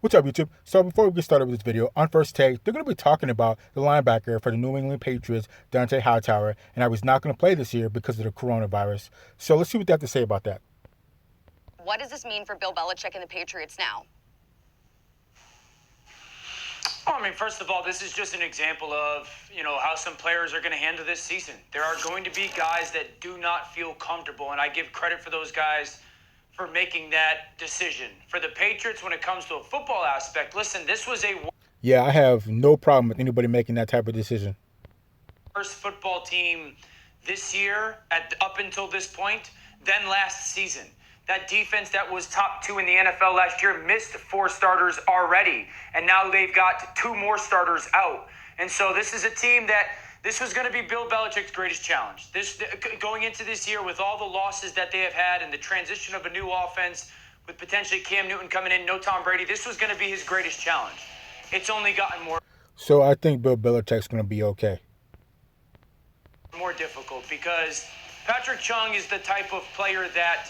What's up, YouTube? So before we get started with this video, on First Take, they're going to be talking about the linebacker for the New England Patriots, Dont'a Hightower, and how he's not going to play this year because of the coronavirus. So let's see what they have to say about that. What does this mean for Bill Belichick and the Patriots now? Well, I mean, first of all, this is just an example of, how some players are going to handle this season. There are going to be guys that do not feel comfortable, and I give credit for those guys for making that decision. For the Patriots, when it comes to a football aspect, listen, this was a Yeah, I have no problem with anybody making that type of decision. worst football team this year, up until this point, than last season. That defense that was top 2 in the NFL last year missed 4 starters already, and now they've got 2 more starters out. And so this is a team that this was going to be Bill Belichick's greatest challenge. This going into this year with all the losses that they have had and the transition of a new offense with potentially Cam Newton coming in, no Tom Brady, this was going to be his greatest challenge. It's only gotten So I think Bill Belichick's going to be okay. more difficult because Patrick Chung is the type of player that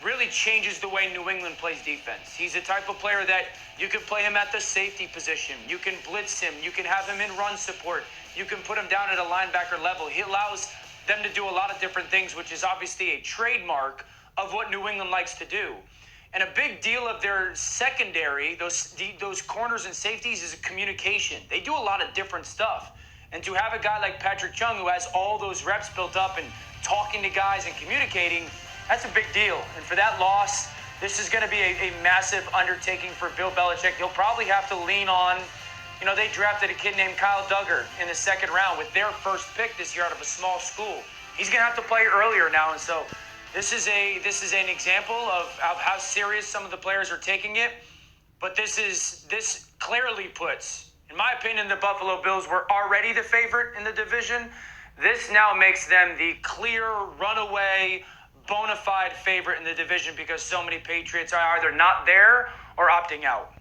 really changes the way New England plays defense. He's the type of player that you can play him at the safety position. You can blitz him. You can have him in run support. You can put him down at a linebacker level. He allows them to do a lot of different things, which is obviously a trademark of what New England likes to do. And a big deal of their secondary, those corners and safeties, is communication. They do a lot of different stuff. And to have a guy like Patrick Chung who has all those reps built up and talking to guys and communicating, that's a big deal. And for that loss, this is going to be a massive undertaking for Bill Belichick. He'll probably have to lean on, they drafted a kid named Kyle Duggar in the 2nd round with their first pick this year out of a small school. He's going to have to play earlier now. And so this is an example of how serious some of the players are taking it. But this clearly puts, in my opinion, the Buffalo Bills were already the favorite in the division. This now makes them the clear runaway bona fide favorite in the division because so many Patriots are either not there or opting out.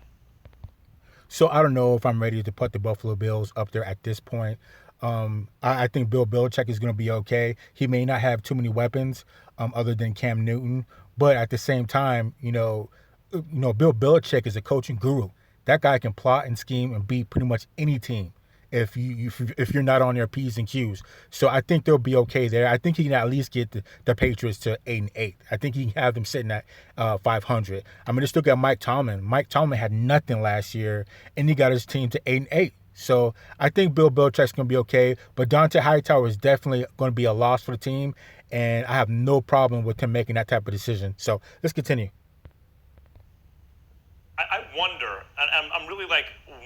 So I don't know if I'm ready to put the Buffalo Bills up there at this point. I think Bill Belichick is going to be okay. He may not have too many weapons other than Cam Newton, but at the same time, Bill Belichick is a coaching guru. That guy can plot and scheme and beat pretty much any team if you're not on their P's and Q's. So I think they'll be okay there. I think he can at least get the Patriots to 8-8. I think he can have them sitting at 500. I mean, just look at Mike Tomlin. Mike Tomlin had nothing last year, and he got his team to 8-8. So I think Bill Belichick's going to be okay, but Dont'a Hightower is definitely going to be a loss for the team, and I have no problem with him making that type of decision. So let's continue. I wonder, and I'm really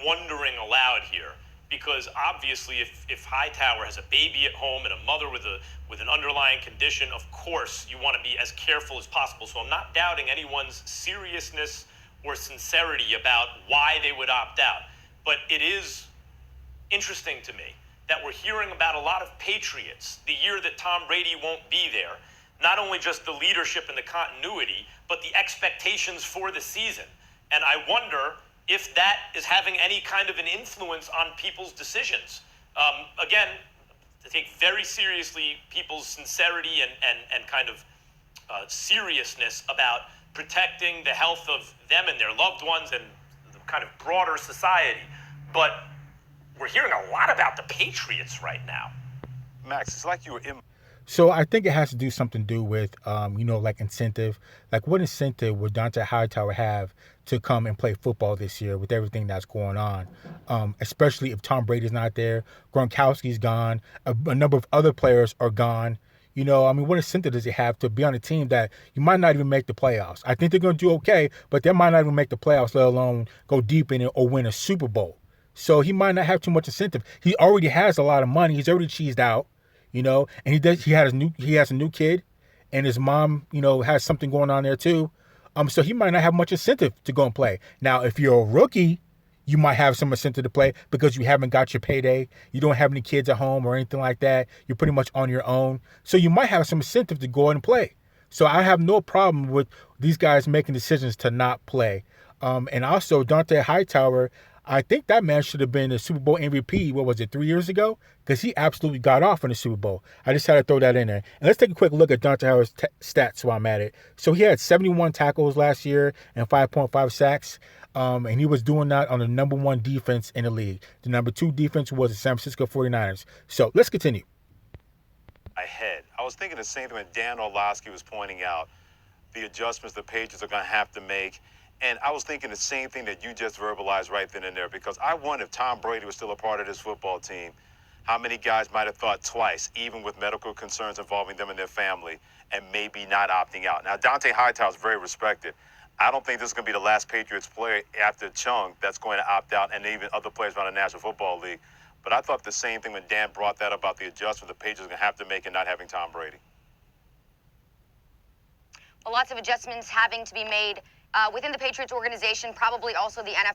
wondering aloud here, because obviously if Hightower has a baby at home and a mother with an underlying condition, of course you want to be as careful as possible. So I'm not doubting anyone's seriousness or sincerity about why they would opt out. But it is interesting to me that we're hearing about a lot of Patriots the year that Tom Brady won't be there. Not only just the leadership and the continuity, but the expectations for the season. And I wonder if that is having any kind of an influence on people's decisions. Again, to take very seriously people's sincerity and kind of seriousness about protecting the health of them and their loved ones and the kind of broader society. But we're hearing a lot about the Patriots right now. Max, it's like you were in. So I think it has to do something to do with, incentive. Like, what incentive would Dont'a Hightower have to come and play football this year with everything that's going on? Especially if Tom Brady's not there, Gronkowski's gone, a number of other players are gone. What incentive does he have to be on a team that you might not even make the playoffs? I think they're going to do okay, but they might not even make the playoffs, let alone go deep in it or win a Super Bowl. So he might not have too much incentive. He already has a lot of money. He's already cheesed out. And he has a new kid, and his mom, has something going on there too. So he might not have much incentive to go and play. Now, if you're a rookie, you might have some incentive to play because you haven't got your payday. You don't have any kids at home or anything like that. You're pretty much on your own. So you might have some incentive to go and play. So I have no problem with these guys making decisions to not play. And also Dont'a Hightower, I think that man should have been a Super Bowl MVP, 3 years ago? Because he absolutely got off in the Super Bowl. I just had to throw that in there. And let's take a quick look at Dont'a Hightower's stats while I'm at it. So he had 71 tackles last year and 5.5 sacks. And he was doing that on the number 1 defense in the league. The number 2 defense was the San Francisco 49ers. So let's continue. Ahead. I was thinking the same thing when Dan Orlovsky was pointing out the adjustments the Patriots are going to have to make. And I was thinking the same thing that you just verbalized right then and there, because I wonder if Tom Brady was still a part of this football team, how many guys might have thought twice, even with medical concerns involving them and their family, and maybe not opting out. Now, Dont'a Hightower is very respected. I don't think this is going to be the last Patriots player after Chung that's going to opt out, and even other players around the National Football League. But I thought the same thing when Dan brought that up about the adjustment the Patriots are going to have to make in not having Tom Brady. Well, lots of adjustments having to be made within the Patriots organization, probably also the NFL.